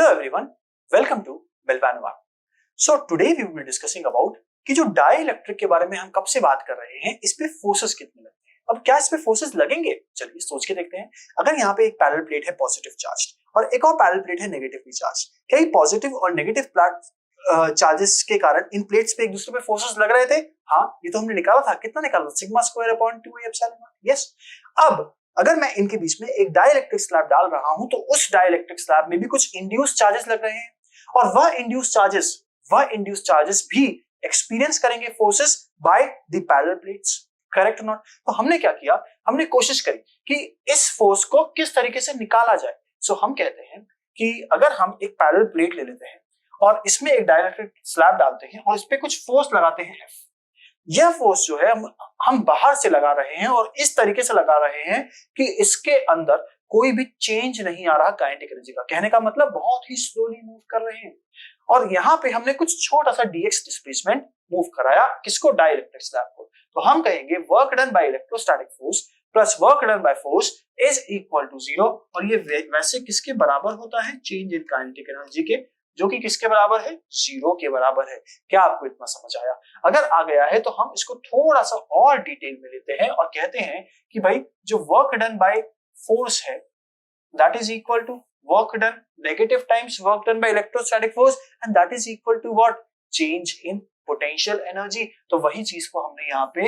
Hello everyone, welcome to Belvanova. So today we will be discussing about कि जो dielectric के बारे में हम कब से बात कर रहे हैं, इस पे फोर्सेस कितने लगते हैं। अब क्या इस पे फोर्सेस लगेंगे? चलिए सोच के देखते हैं। अगर यहाँ पे एक पैरेलल प्लेट है पॉजिटिव चार्ज और एक और पैरेलल प्लेट है नेगेटिवली चार्ज, क्या ये पॉजिटिव और नेगेटिव चार्जेस के कारण इन प्लेट्स पे एक दूसरे पे फोर्सेस लग रहे थे? हाँ, ये तो हमने निकाला था। कितना निकाला? Sigma square upon 2a epsilon not. Yes. अब अगर मैं इनके बीच में एक डाइइलेक्ट्रिक स्लैब डाल रहा हूं तो उस डाइइलेक्ट्रिक स्लैब में भी कुछ इंड्यूस्ड चार्जेस लग रहे हैं और वह इंड्यूस्ड चार्जेस भी एक्सपीरियंस करेंगे forces by the parallel plates. Correct not? तो हमने क्या किया, हमने कोशिश करी कि इस फोर्स को किस तरीके से निकाला जाए। सो हम कहते हैं कि अगर हम एक पैरेलल प्लेट ले लेते हैं और इसमें एक डाइइलेक्ट्रिक स्लैब डालते हैं और इस पे कुछ फोर्स लगाते हैं F, यह फोर्स जो है हम बाहर से लगा रहे हैं और इस तरीके से लगा रहे हैं कि इसके अंदर कोई भी चेंज नहीं आ रहा काइनेटिक एनर्जी का। कहने का मतलब बहुत ही स्लोली मूव कर रहे हैं और यहाँ पे हमने कुछ छोटा सा dx डिस्प्लेसमेंट मूव कराया। किसको? डाइइलेक्ट्रिक स्लैब को। तो हम कहेंगे work done by electrostatic force plus work done by force is equal to 0 और ये वैसे किसके बराबर होता है? चेंज इन काइनेटिक एनर्जी के, जो कि किसके बराबर है? 0 के बराबर है। क्या आपको इतना समझ आया? अगर आ गया है तो हम इसको थोड़ा सा और डिटेल में लेते हैं और कहते हैं कि भाई जो वर्क डन बाय फोर्स है that is equal to work done negative times work done by electrostatic force and that is equal to what? Change in potential energy. तो वही चीज को हमने यहाँ पे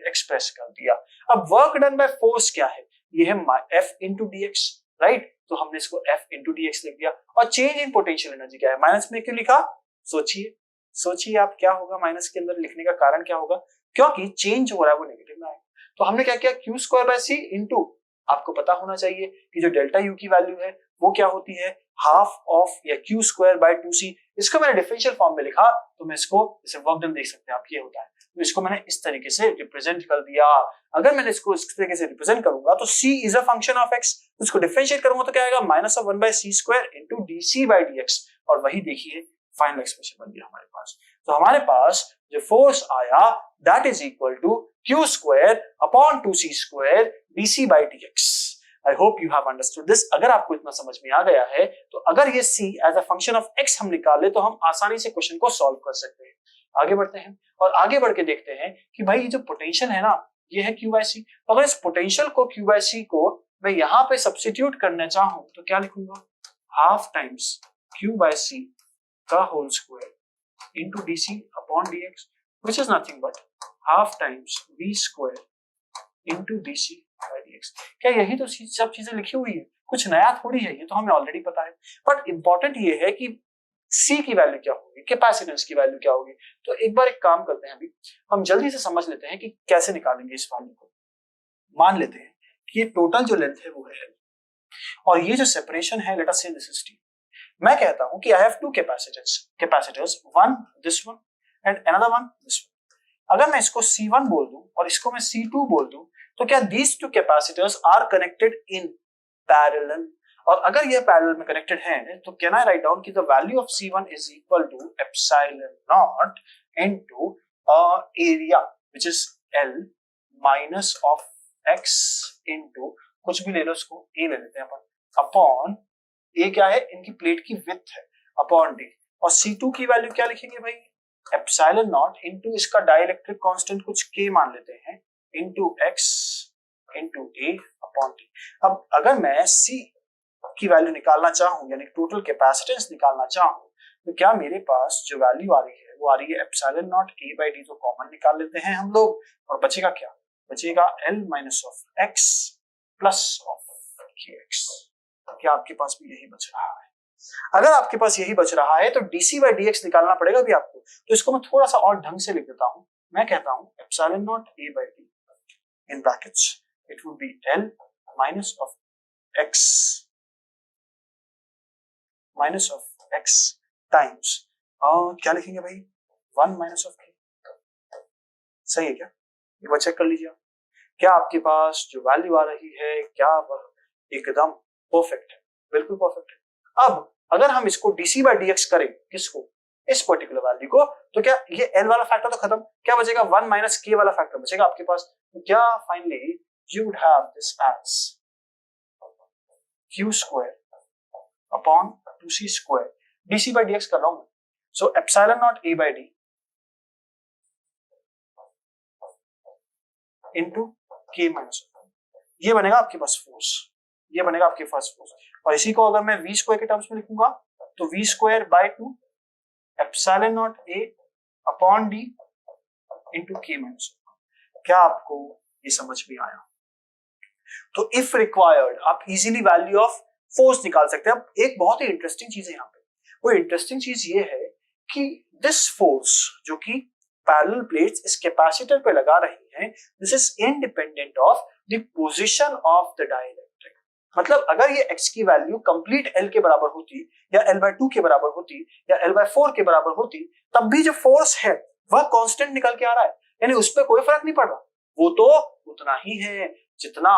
एक्सप्रेस कर दिया। अब वर्क डन बाय फोर्स क्या है? ये है F इंटू dx, राइट? तो हमने इसको F इंटू dx लिख दिया। और चेंज इन पोटेंशियल एनर्जी क्या है? माइनस में क्यों लिखा? सोचिए आप क्या होगा माइनस के अंदर लिखने का कारण क्या होगा? क्योंकि चेंज हो रहा है वो नेगेटिव में आएगा। तो हमने क्या किया? q square by c into, आपको पता होना चाहिए कि जो डेल्टा u की वैल्यू है वो क्या होती है? हाफ ऑफ या q स्क्वायर बाय 2c। इसको मैंने डिफरेंशियल फॉर्म में लिखा तो मैं इसको जैसे वर्क डन देख सकते हैं आप, ये होता है। तो इसको मैंने इस तरीके से रिप्रेजेंट कर दिया। अगर मैंने इसको इस तरीके से रिप्रेजेंट करूंगा तो c is a function of x, उसको डिफरेंशिएट करूंगा तो क्या आएगा? Minus of 1 by c square into dc by dx। और वही देखिए फाइनल एक्सप्रेशन बन गया हमारे पास। तो हमारे पास जो फोर्स आया that is equal to q square upon 2c square dc by dx। I hope you have understood this. अगर आपको इतना समझ में आ गया है तो अगर ये c as a function of x हम निकाले तो हम आसानी से क्वेश्चन को सॉल्व कर सकते हैं। आगे बढ़ते हैं और आगे बढ़ के देखते हैं कि भाई ये जो पोटेंशियल है ना, ये है q बाय c। तो अगर इस पोटेंशियल को q बाय c को मैं यहाँ पे सब्स्टिट्यूट करना चाहूं तो क्या लिखूंगा? Half times q by c का whole square into dc upon dx which is nothing but half times v square into dc by dx। क्या यही तो सब चीजें लिखी हुई है? कुछ नया थोड़ी है, ये तो हमें ऑलरेडी पता है। बट इंपॉर्टेंट ये है कि C की वैल्यू क्या होगी, कैपेसिटेंस की वैल्यू क्या होगी। तो एक बार एक काम करते हैं, अभी हम जल्दी से समझ लेते हैं कि कैसे निकालेंगे इस वैल्यू को। मान लेते हैं कि ये टोटल जो लेंथ है वो है L और ये जो सेपरेशन है लेट अस से दिस इज T। मैं कहता हूं कि I have two capacitors, one this one and another one this one. अगर मैं इसको C1 बोल दूं और इसको मैं C2 बोल दूं तो क्या these two capacitors are connected in parallel? और अगर ये पैरेलल में कनेक्टेड है तो कैन आई राइट डाउन कि the value of C1 is equal to epsilon naught into area which is L minus of x into कुछ भी ले लो, इसको a ले लेते हैं अपन, अपॉन a क्या है? इनकी प्लेट की विड्थ है, अपॉन d। और C2 की वैल्यू क्या लिखेंगे भाई? एप्सिलॉन नॉट इनटू इसका डाइइलेक्ट्रिक कांस्टेंट कुछ k मान लेते हैं into x into a upon t। अब अगर मैं C की वैल्यू निकालना चाहूं यानी टोटल कैपेसिटेंस निकालना चाहूं तो क्या मेरे पास जो वैल्यू आ रही है वो आ रही है epsilon naught a by d। तो कॉमन निकाल लेते हैं हम लोग और बचेगा क्या? बचेगा L minus of x plus of kx। क्या आपके पास भी यही बच रहा है? अगर आपके पास यही बच रहा है तो dc बाय dx निकालना पड़ेगा भी आपको। तो इसको मैं थोड़ा सा और ढंग से लिख देता हूं। मैं कहता हूं epsilon naught a by d in brackets it would be L minus of x times क्या लिखेंगे भाई? 1 माइनस ऑफ k। सही है क्या? एक बार चेक कर लीजिए क्या आपके पास जो वैल्यू आ रही है क्या वह एकदम परफेक्ट है? बिल्कुल परफेक्ट है। अब अगर हम इसको dc बाय dx करें, किसको? इस पर्टिकुलर वैल्यू को, तो क्या ये L वाला फैक्टर तो खत्म, क्या बचेगा? 1 माइनस k वाला फैक्टर बचेगा आपके पास। तो क्या finally you would have this as q square upon 2c square dc by dx कर रहा हूं। So epsilon naught a by d into के माइनस, ये बनेगा आपके पास फोर्स, ये बनेगा आपके पास फोर्स। और इसी को अगर मैं वी स्क्वायर के टर्म्स में लिखूंगा तो V square by 2 epsilon naught A upon D into के माइनस। क्या आपको ये समझ में आया? तो इफ रिक्वायर्ड आप इजीली वैल्यू ऑफ फोर्स निकाल सकते हैं। अब एक बहुत ही इंटरेस्टिंग चीज है यहाँ पे, वो इंटरेस्टिंग चीज ये है कि दिस फोर्स जो कि पैरेलल प्लेट्स इस कैपेसिटर पे लगा रही हैं, this is independent of the position of the dielectric. मतलब अगर ये x की वैल्यू कंप्लीट L के बराबर होती या L/2 के बराबर होती या L/4 के बराबर होती, तब भी जो फोर्स है वह कांस्टेंट निकल के आ रहा है, यानी उस पर कोई फर्क नहीं पड़ रहा, वो तो उतना ही है जितना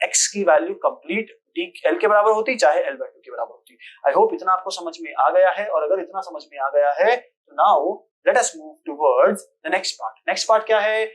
x की वैल्यू कंप्लीट L के बराबर होती चाहे L/2 के बराबर होती। आई होप इतना आपको समझ में आ गया है, और अगर इतना समझ में आ गया है तो now let us move towards the next part. Next part क्या है?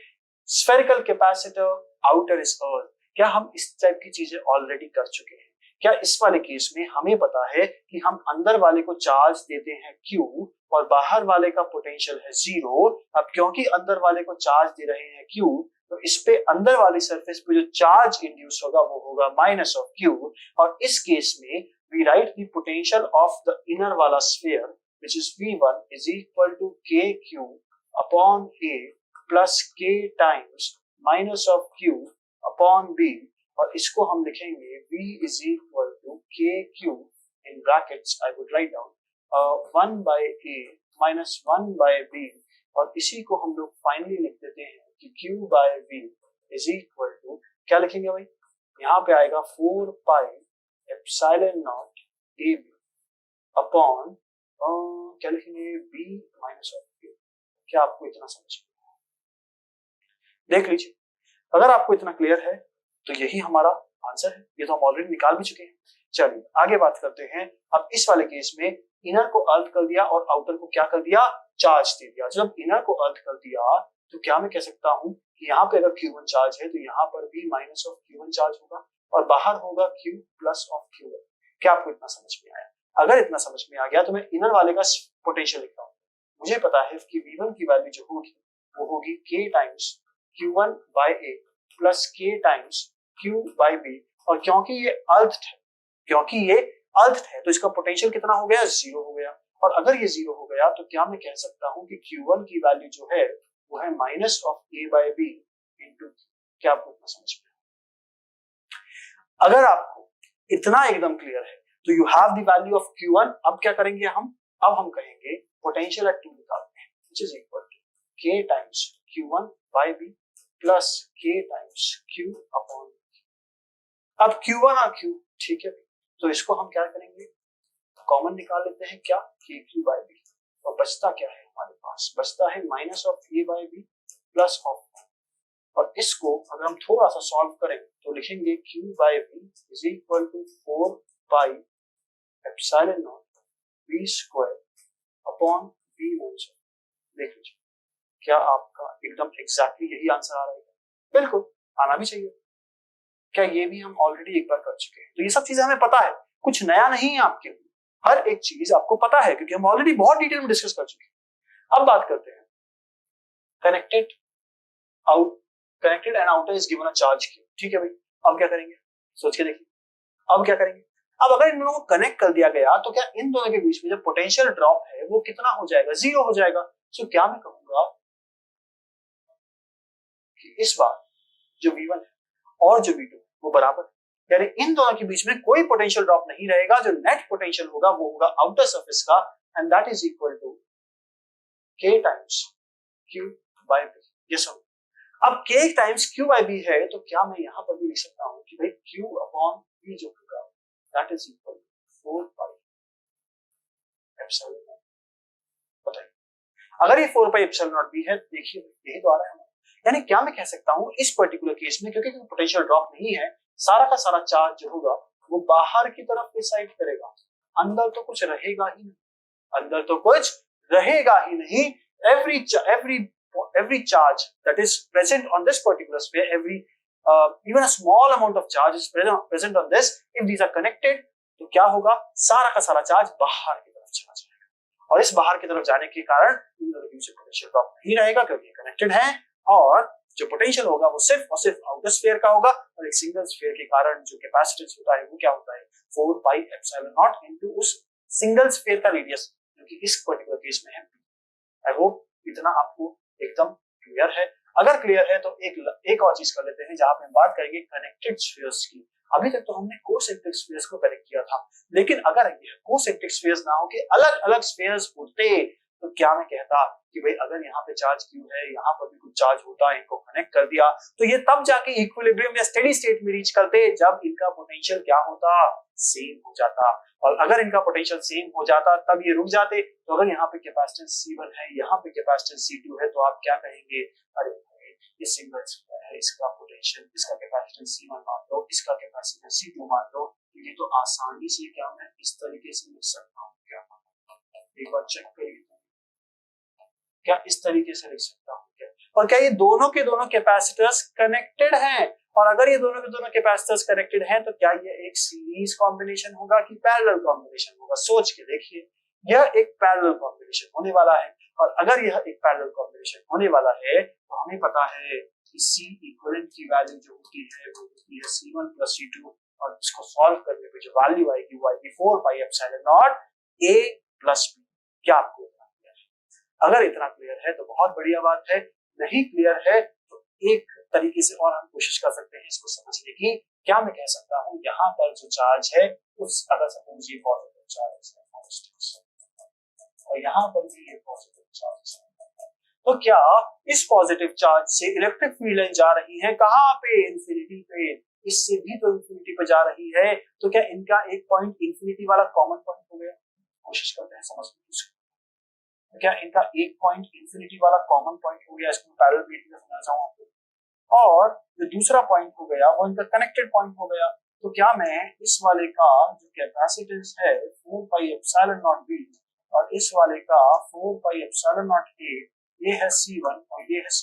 Spherical capacitor, outer is earth. क्या हम इस टाइप की चीजें ऑलरेडी कर चुके हैं? क्या इस वाले केस में हमें पता है कि हम अंदर वाले को चार्ज देते हैं Q और बाहर वाले का पोटेंशियल है 0। अब क्योंकि अंदर वाले को चार्ज दे रहे हैं Q, तो इस पे अंदर वाली सरफेस पे जो चार्ज इंड्यूस होगा वो होगा माइनस ऑफ Q। और इस केस में we write the potential of the inner वाला sphere which is V1 is equal to KQ upon A plus K times minus of Q upon B, और इसको हम लिखेंगे V is equal to KQ in brackets I would write down 1 by A minus 1 by B, और इसी को हम लोग finally लिख देते हैं कि Q by V is equal to, क्या लिखेंगे भाई, यहाँ पे आएगा 4 pi epsilon naught AB upon क्या लिखेंगे B माइनस ऑफ Q। क्या आपको इतना समझ में देख लीजिए, अगर आपको इतना क्लियर है तो यही हमारा आंसर है, ये तो हम ऑलरेडी निकाल भी चुके हैं। चलिए आगे बात करते हैं। अब इस वाले केस में इनर को अर्थ कर दिया और आउटर को क्या कर दिया, चार्ज दे दिया। जब इनर को अर्थ कर दिया तो क्या मैं कह सकता हूं कि यहाँ पे अगर Q1 चार्ज है तो यहाँ पर भी माइनस ऑफ Q1 चार्ज होगा और बाहर होगा Q प्लस ऑफ Q1। क्या आपको इतना समझ में आया? अगर इतना समझ में आ गया तो मैं इनर वाले का पोटेंशियल लिखता हूँ। मुझे पता है कि V1 की वैल्यू जो होगी वो होगी K times Q1 by A plus K times Q by B, और क्योंकि ये अर्थ है तो इसका पोटेंशियल कितना हो गया, 0 हो गया। और अगर ये 0 हो गया तो क्या मैं कह सकता हूं कि Q1 की वैल्यू जो है वो है minus of A by B into. क्या आपको इतना समझ में? अगर आपको इतना एकदम क्लियर है तो you have the value of Q1। अब क्या करेंगे हम? अब हम कहेंगे पोटेंशियल एट 2 निकालते हैं, which is equal to K times Q1 by B plus K times Q upon. अब Q1 और Q ठीक है, तो इसको हम क्या करेंगे, कॉमन निकाल लेते हैं। क्या? KQ by B, और बचता क्या है हमारे पास, बचता है minus of A by B plus of, और इसको अगर हम थोड़ा सा सॉल्व करें तो लिखेंगे Q by B is equal to 4 pi epsilon naught B square upon B minus. देख लीजिए, क्या आपका एकदम एग्जैक्टली यही आंसर आ रहा है? बिल्कुल आना भी चाहिए। क्या ये भी हम ऑलरेडी एक बार कर चुके हैं? तो ये सब चीजें हमें पता है, कुछ नया नहीं है आपके लिए, हर एक चीज आपको पता है क्योंकि हम ऑलरेडी बहुत डिटेल में डिस्कस कर चुके हैं। अब बात करते हैं connected and outer is given a charge Q। ठीक है भाई, अब क्या करेंगे, सोच के देखिए। अब क्या करेंगे? अब अगर इन दोनों को कनेक्ट कर दिया गया तो क्या इन दोनों के बीच में जो पोटेंशियल ड्रॉप है वो कितना हो जाएगा, 0 हो जाएगा। सो क्या मैं कहूंगा कि इस बार जो V1 है और जो V2 वो बराबर, यानी इन दोनों के बीच में कोई पोटेंशियल ड्रॉप नहीं रहेगा। जो नेट पोटेंशियल होगा वो होगा आउटर सरफेस का, and that is equal to K times Q by B। Yes sir, अब K times Q by B है तो क्या मैं यहां पर भी लिख सकता हूं कि भाई Q अपॉन B जो होगा that is equal to 4 pi epsilon naught. बताइए, अगर ये 4 पाई एप्सिलॉन नॉट B है, देखिए यही तो आ रहा है। यानी क्या मैं कह सकता हूं इस पर्टिकुलर केस में, क्योंकि पोटेंशियल ड्रॉप नहीं है, सारा का सारा चार्ज जो होगा वो बाहर की तरफ रिसाइड करेगा, अंदर तो कुछ रहेगा ही नहीं, अंदर तो कुछ रहेगा ही नहीं। every charge that is present on this particular sphere, even a small amount of charge is present on this, if these are connected, तो क्या होगा, सारा का सारा चार्ज बाहर की तरफ चला जाएगा। और इस बाहर की तरफ जाने के कारण इन दोनों के बीच पोटेंशियल ड्रॉप नहीं रहेगा क्योंकि कनेक्टेड है, और जो पोटेंशियल होगा वो सिर्फ और सिर्फ आउटर स्फीयर का होगा, और एक सिंगल स्फीयर के कारण जो कैपेसिटेंस होता है वो क्या होता है 4 पाई एप्सिलॉन नॉट इनटू उस सिंगल स्फीयर का रेडियस जो कि इस पर्टिकुलर केस में है। आई होप इतना आपको एकदम क्लियर है। अगर क्लियर है तो एक और चीज कर लेते हैं जहां पे हम बात करेंगे कनेक्टेड स्फीयर्स की। अभी तक तो हमने कोसेंट्रिक स्फीयर्स को कनेक्ट किया था, लेकिन अगर कोसेंट्रिक स्फीयर्स ना हो के अलग अलग स्फीयर्स होते तो क्या मैं कहता कि भाई अगर यहाँ पे चार्ज क्यू है, यहाँ पर भी कुछ चार्ज होता, इनको कनेक्ट कर दिया तो ये तब जाके इक्विलिब्रियम या स्टेडी स्टेट में रीच करते जब इनका पोटेंशियल क्या होता, सेम हो जाता। और अगर इनका पोटेंशियल सेम हो जाता तब ये रुक जाते। तो अगर यहाँ पे कैपेसिटेंस C1 है, यहाँ पे कैपेसिटेंस C2 है, तो आप क्या कहेंगे, अरे ये सिंगल स्फीयर है, इसका पोटेंशियल, इसका कैपेसिटेंस C1 मान लो, इसका कैपेसिटेंस C2 मान लो, ये तो आसानी से क्या मैं इस तरीके से लिख सकता हूँ क्या, एक बार चेक करिए क्या इस तरीके से लिख सकता हूँ क्या, और क्या ये दोनों के दोनों कैपेसिटर्स कनेक्टेड हैं, और अगर ये दोनों के दोनों कैपेसिटर्स कनेक्टेड हैं तो क्या ये एक सीरीज कॉम्बिनेशन होगा कि पैरेलल कॉम्बिनेशन होगा। सोच के देखिए, यह एक पैरेलल कॉम्बिनेशन होने वाला है, और अगर यह एक पैरेलल कॉम्बिनेशन होने वाला है तो हमें पता है कि C इक्विवेलेंट की वैल्यू जो होती है वो होती है C1 + C2, और इसको सॉल्व करने पे जो वैल्यू आएगी वो आएगी 4 pi epsilon naught A + B। क्या आपको इतना क्लियर है? अगर इतना क्लियर है तो बहुत बढ़िया बात है, नहीं क्लियर है तो एक तरीके से और हम कोशिश कर सकते हैं इसको समझने की। क्या मैं कह सकता हूँ यहाँ पर जो चार्ज है उस, अगर सपोज ये पॉजिटिव चार्ज है और यहाँ पर भी ये पॉजिटिव चार्ज है, तो क्या इस पॉजिटिव चार्ज से इलेक्ट्रिक फील्ड लाइन जा रही है कहाँ पे, इंफिनिटी पे, इससे भी तो इंफिनिटी पे जा रही है, तो क्या इनका एक पॉइंट इंफिनिटी वाला कॉमन पॉइंट हो गया। कोशिश करते हैं समझने की, तो क्या इनका एक पॉइंट इंफिनिटी वाला कॉमन पॉइंट हो गया, इसको पैरेलल रीडिंग में समझना चाहूँ आपको, और जो दूसरा पॉइंट हो गया वो इनका कनेक्टेड पॉइंट हो गया। तो क्या मैं इस वाले का जो कैपेसिटेंस है 4 पाई एप्सिलॉन नॉट B और इस वाले का 4 पाई एप्सिलॉन नॉट A, ये है C1 और ये है C,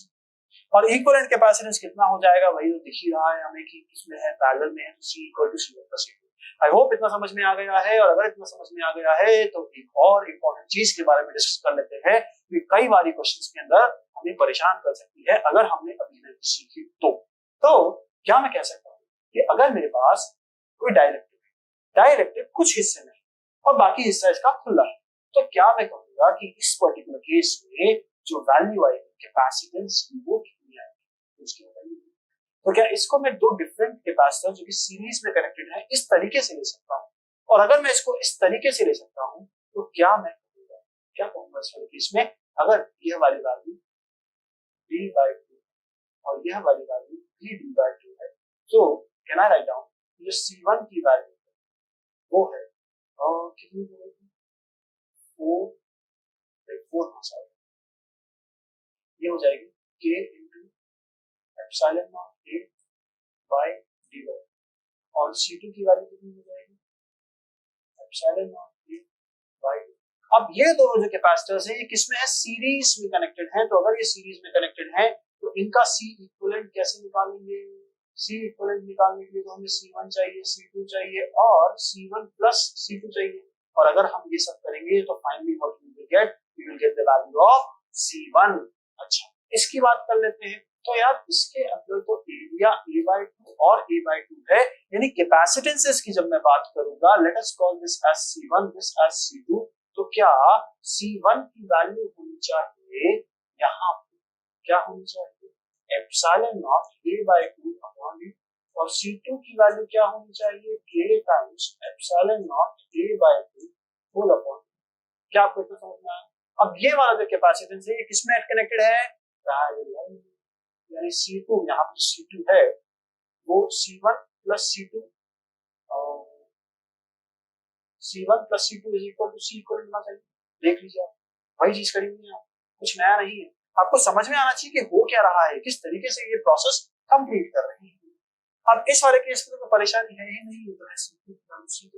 और इक्विवेलेंट कैपेसिटेंस कितना हो जाएगा वही तो दिख ही रहा है हमें कि किसमें है, पैरेलल में है, तो C = C1 + C2। I hope इतना समझ में आ गया है, और अगर इतना समझ में आ गया है तो एक और इंपॉर्टेंट चीज के बारे में डिस्कस कर लेते हैं कि कई बार क्वेश्चंस के अंदर हमें परेशान कर सकती है अगर हमने अभी नहीं सीखी तो क्या मैं कह सकता हूँ कि अगर मेरे पास कोई डाइलेक्ट्रिक कुछ हिस्से में और बाकी हिस्सा इसका खुला है, तो क्या मैं कहूंगा कि इस पर्टिकुलर केस में जो वैल्यू आएगी कैपेसिटेंस की वो कितनी आएगी, उसकी वैल्यू। तो क्या इसको मैं दो डिफरेंट कैपेसिटर जो कि सीरीज में कनेक्टेड है इस तरीके से ले सकता हूँ, और अगर मैं इसको इस तरीके से ले सकता हूँ तो क्या मैं कहूंगा इस वाले केस में, अगर यह वाली वैल्यू D/2 और यह वाली वैल्यू D/2 है, तो कैन आई राइट डाउन जो C1 की वैल्यू वो है और कितनी होगी 4 ये हो जाएगी K × epsilon naught A by D/2, और C2 की वैल्यू कितनी हो जाएगी epsilon naught A by D। अब ये दोनों जो कैपेसिटर्स हैं ये किसमें है, सीरीज में कनेक्टेड हैं। तो अगर ये सीरीज में कनेक्टेड हैं तो इनका C इक्विवेलेंट कैसे निकालेंगे, C इक्विवेलेंट निकालने के लिए तो हमें C1 चाहिए, C2 चाहिए और C1 + C2 चाहिए, और अगर हम ये सब करेंगे तो finally what we will get the value of C1। अच्छा, इसकी बात कर लेते हैं। तो यार इसके अंदर तो एरिया A/2 और A/2 है, यानी कैपेसिटेंसेस की जब मैं बात करूंगा, let us call this as C1 this as C2, तो क्या C1 की वैल्यू होनी चाहिए यहाँ क्या होनी चाहिए epsilon naught A/2 upon D, और C2 की वैल्यू क्या होनी चाहिए K times epsilon naught A/2 whole upon. क्या आपको इतना समझ में आया? अब ये वाला जो कैपेसिटेंस है ये किसमें कनेक्टेड है, पैरेलल, यानी C2 यहाँ पर C2 है वो C1 + C2 C1 + C2 = C equal होना चाहिए। देख लीजिए आप, वही चीज करी हुई है, कुछ नया नहीं है। आपको समझ में आना चाहिए कि हो क्या रहा है, किस तरीके से ये प्रोसेस कंप्लीट कर रही है। अब इस वाले केस में तो परेशानी है ही नहीं, तो है C2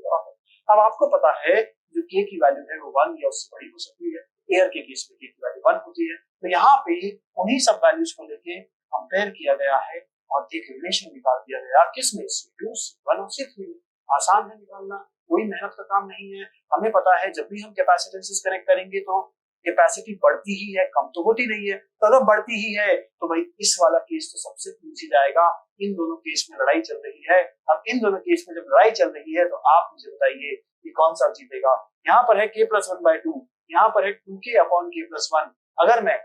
अब आपको पता है जो K की वैल्यू है वो 1 या उससे बड़ी हो सकती है। एयर के केस में K की वैल्यू 1 होती है, तो यहाँ पे उन्हीं सब वैल्यूज को लेके कंपेयर किया गया है और एक रिलेशन निकाल दिया गया किसमें, C2, C1 और C3 में। आसान है निकालना, कोई मेहनत का काम नहीं है। हमें पता है जब भी हम कैपेसिटेंसेस कनेक्ट करेंगे तो कैपेसिटी बढ़ती ही है, कम तो होती नहीं है। तो अगर बढ़ती ही है तो भाई इस वाला केस तो सबसे पूछी जाएगा। इन दोनों केस में लड़ाई चल रही है। अब इन दोनों केस में जब लड़ाई चल रही है तो आप मुझे बताइए कि कौन सा जीतेगा। यहाँ पर है k+1/2, यहाँ पर है 2k/k+1। अगर मैं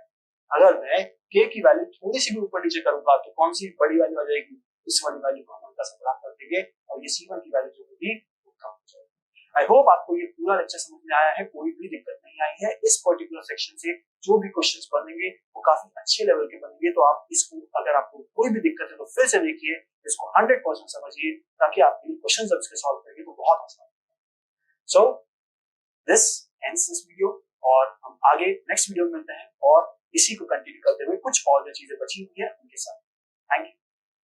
k की वैल्यू थोड़ी सी भी ऊपर नीचे करूंगा तो कौन सी बड़ी वैल्यू आ जाएगी, इस वाली वैल्यू को हम उनका सबट्रैक्ट कर देंगे और ये c1 की वैल्यू जो होगी वो कम हो जाएगी। आई होप आपको ये पूरा लेक्चर समझ में आया है, कोई भी दिक्कत नहीं आई है। इस पर्टिकुलर सेक्शन से जो भी क्वेश्चंस बनेंगे वो काफी अच्छे लेवल के बनेंगे। तो आप इसको, अगर आपको कोई भी दिक्कत है तो फिर से देखिए, इसको 100% समझिए ताकि आपके लिए क्वेश्चन जब इसके सॉल्व करेंगे तो बहुत आसान है। So this ends this video और हम आगे नेक्स्ट वीडियो में मिलते हैं और इसी को कंटिन्यू करते हुए कुछ और जो चीजें बची हुई है उनके साथ। Thank you.